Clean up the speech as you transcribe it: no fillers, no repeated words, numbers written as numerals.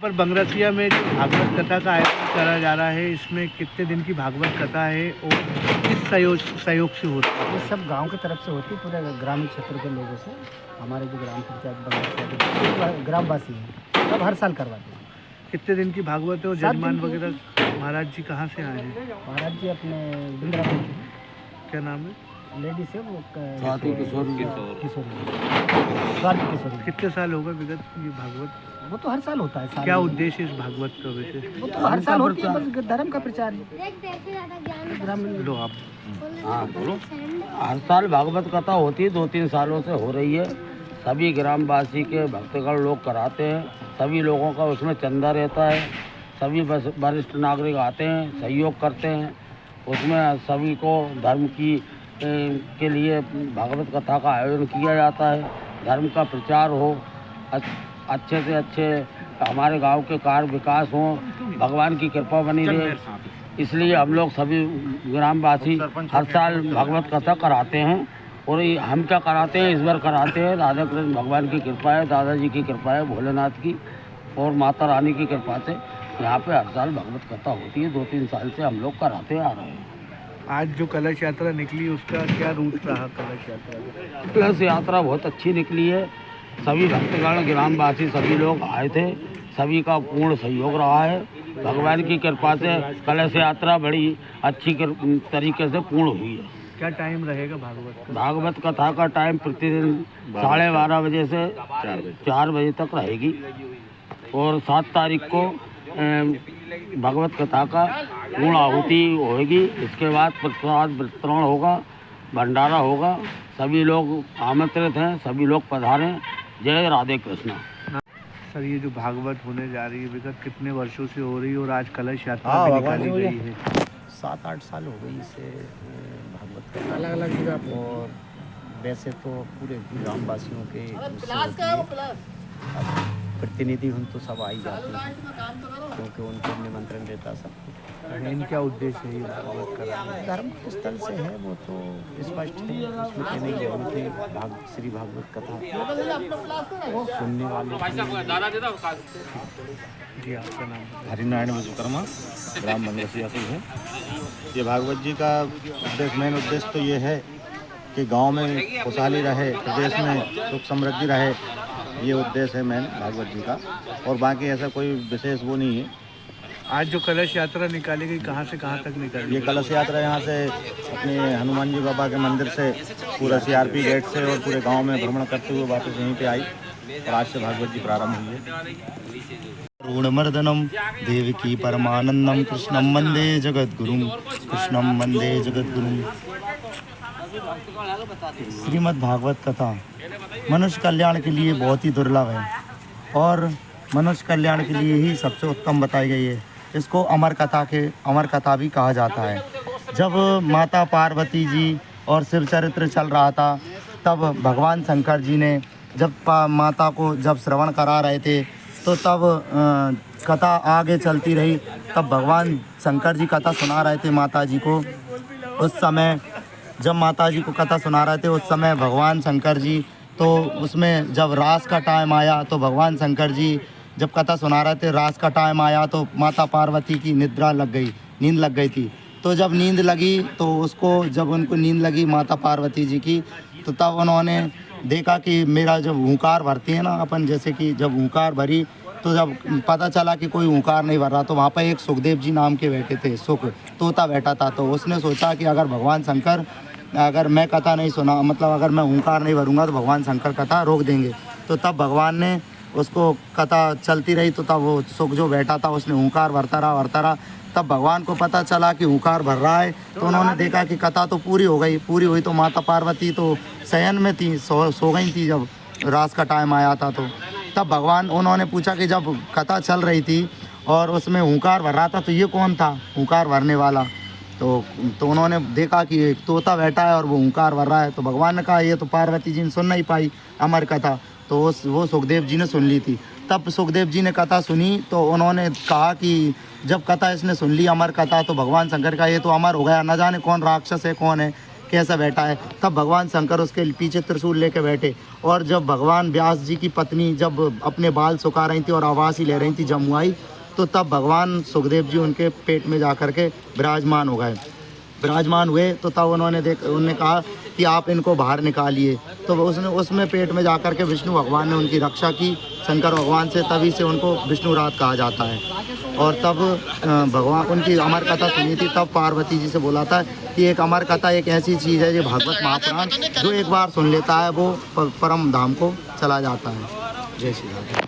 पर बंगरसिया में जो भागवत कथा का आयोजन करा जा रहा है, इसमें कितने दिन की भागवत कथा है और किस सहयोग से होता है? ये सब गांव की तरफ से होती है, पूरे ग्रामीण क्षेत्र के लोगों से। हमारे जो ग्राम पंचायत बंगरसिया के ग्रामवासी हैं, सब हर साल करवाते हैं। कितने दिन की भागवत है और 7 दिन जजमान की। वगैरह महाराज जी कहाँ से आए हैं? महाराज जी अपने बिंद्रापुर के क्या नाम है? लेडीज है वो स्वाति किशोरी। स्वाति किशोरी। कितने साल हो गए विगत ये भागवत? वो तो हर साल होता है। क्या उद्देश्य इस भागवत का वैसे? वो तो हर साल होती है, बस धर्म का प्रचार है। ग्रामीण लो आप। हाँ बोलो। हर साल भागवत कथा होती है, 2-3 सालों से हो रही है। सभी ग्रामवासी के भक्तगण लोग कराते हैं, सभी लोगों का उसमें चंदा रहता है। सभी वरिष्ठ नागरिक आते हैं, सहयोग करते हैं। उसमें सभी को धर्म की के लिए भागवत कथा का आयोजन किया जाता है। धर्म का प्रचार हो, अच्छे से अच्छे हमारे गांव के कार्य विकास हों, भगवान की कृपा बनी रहे, इसलिए हम लोग सभी ग्रामवासी हर साल भागवत कथा कराते हैं। और ये हम क्या कराते हैं, इस बार कराते हैं, राधा कृष्ण भगवान की कृपा है, दादाजी की कृपा है, भोलेनाथ की और माता रानी की कृपा से यहाँ पे हर साल भागवत कथा होती है। 2-3 साल से हम लोग कराते आ रहे हैं। आज जो कलश यात्रा निकली उसका क्या रूट रहा? कलश यात्रा कलश यात्रा बहुत अच्छी निकली है। सभी भक्तगण ग्रामवासी सभी लोग आए थे, सभी का पूर्ण सहयोग रहा है। भगवान की कृपा से कलश यात्रा बड़ी अच्छी तरीके से पूर्ण हुई है। क्या टाइम रहेगा भागवत का? भागवत कथा का टाइम प्रतिदिन 12:30 बजे से 4 बजे तक रहेगी। और 7 तारीख को भागवत कथा का पूर्ण आहुति होगी। इसके बाद प्रसाद वितरण होगा, भंडारा होगा। सभी लोग आमंत्रित हैं, सभी लोग पधारें। जय राधे कृष्ण। सर, ये जो भागवत होने जा रही है विगत कितने वर्षों से हो रही है और आज कलश यात्रा भी निकाली गई है? 7-8 साल हो गई इसे भागवत का अलग-अलग जगह। और वैसे तो पूरे ग्रामवासियों के उससे होती है। अब प्रतिनिधि हम तो सब आ ही जाते हैं, क्योंकि उनको निमंत्रण देता सब कुछ। मेन क्या उद्देश्य है ये भागवत का? धर्म के स्थल से है वो तो स्पष्ट है, उसमें कहने की जरूरत है। श्री भागवत कथा सुनने वाले जी, आपका नाम? हरिनारायण विश्वकर्मा, ग्राम बंगरसिया से है। ये भागवत जी का उद्देश्य, मेन उद्देश्य तो ये है कि गांव में खुशहाली रहे, प्रदेश में सुख समृद्धि रहे। ये उद्देश्य है मेन भागवत जी का, और बाकी ऐसा कोई विशेष वो नहीं है। आज जो कलश यात्रा निकाली गई कहाँ से कहाँ तक निकाली? ये कलश यात्रा यहाँ से अपने हनुमान जी बाबा के मंदिर से पूरा CRP गेट से और पूरे गांव में भ्रमण करते हुए वापस यहीं पे आई, और आज से भागवत जी प्रारंभ हुई है। रूढ़मर्दनम देवकी परमानंदम कृष्णम वंदे जगद्गुरुम कृष्णम वंदे जगद्गुरुम। श्रीमद् भागवत कथा मनुष्य कल्याण के लिए बहुत ही दुर्लभ है और मनुष्य कल्याण के लिए ही सबसे उत्तम बताई गई है। इसको अमर कथा भी कहा जाता है। जब माता पार्वती जी और शिव चरित्र चल रहा था, तब भगवान शंकर जी ने जब माता को जब श्रवण करा रहे थे, तो तब कथा आगे चलती रही। तब भगवान शंकर जी कथा सुना रहे थे माता जी को। उस समय जब माता जी को कथा सुना रहे थे, उस समय भगवान शंकर जी तो उसमें जब रास का टाइम आया, तो भगवान शंकर जी जब कथा सुना रहे थे, रास का टाइम आया तो माता पार्वती की नींद लग गई थी। तो जब नींद लगी तो जब उनको नींद लगी माता पार्वती जी की, तो तब उन्होंने देखा कि मेरा जब हुंकार भरती है ना अपन, जैसे कि जब हुंकार भरी तो जब पता चला कि कोई हुंकार नहीं भर रहा, तो वहाँ पर एक सुखदेव जी नाम के बैठे थे, तोता बैठा था। तो उसने सोचा कि अगर भगवान शंकर, अगर मैं कथा नहीं सुना, मतलब अगर मैं हुंकार नहीं भरूंगा तो भगवान शंकर कथा रोक देंगे। तो तब भगवान ने उसको कथा चलती रही, तो तब वो सुख जो बैठा था उसने हुंकार भरता रहा। तब भगवान को पता चला कि हुंकार भर रहा है, तो उन्होंने देखा कि कथा तो पूरी हुई। तो माता पार्वती तो शयन में थी, सो गई थी जब रात का टाइम आया था। तो तब उन्होंने पूछा कि जब कथा चल रही थी और उसमें हुंकार भर रहा था, तो ये कौन था हुंकार भरने वाला? तो उन्होंने देखा कि एक तोता बैठा है और वो हुंकार भर रहा है। तो भगवान ने कहा ये तो पार्वती जी ने सुन नहीं पाई अमर कथा, तो वो सुखदेव जी ने सुन ली थी। तब सुखदेव जी ने कथा सुनी, तो उन्होंने कहा कि जब कथा इसने सुन ली अमर कथा, तो भगवान शंकर का ये तो अमर हो गया, न जाने कौन राक्षस है कौन है, कैसा बैठा है। तब भगवान शंकर उसके पीछे त्रिशूल लेके बैठे, और जब भगवान व्यास जी की पत्नी जब अपने बाल सुखा रही थी और आवाज़ ही ले रही थी जमुआई, तो तब भगवान सुखदेव जी उनके पेट में जा कर के विराजमान हो गए। विराजमान हुए तो तब उन्होंने कहा कि आप इनको बाहर निकालिए। तो उसमें पेट में जाकर के विष्णु भगवान ने उनकी रक्षा की शंकर भगवान से, तभी से उनको विष्णुरात कहा जाता है। और तब भगवान उनकी अमर कथा सुनी थी, तब पार्वती जी से बोला था कि एक अमर कथा एक ऐसी चीज़ है, ये भागवत महापुराण जो एक बार सुन लेता है वो परम धाम को चला जाता है। जय श्री राम।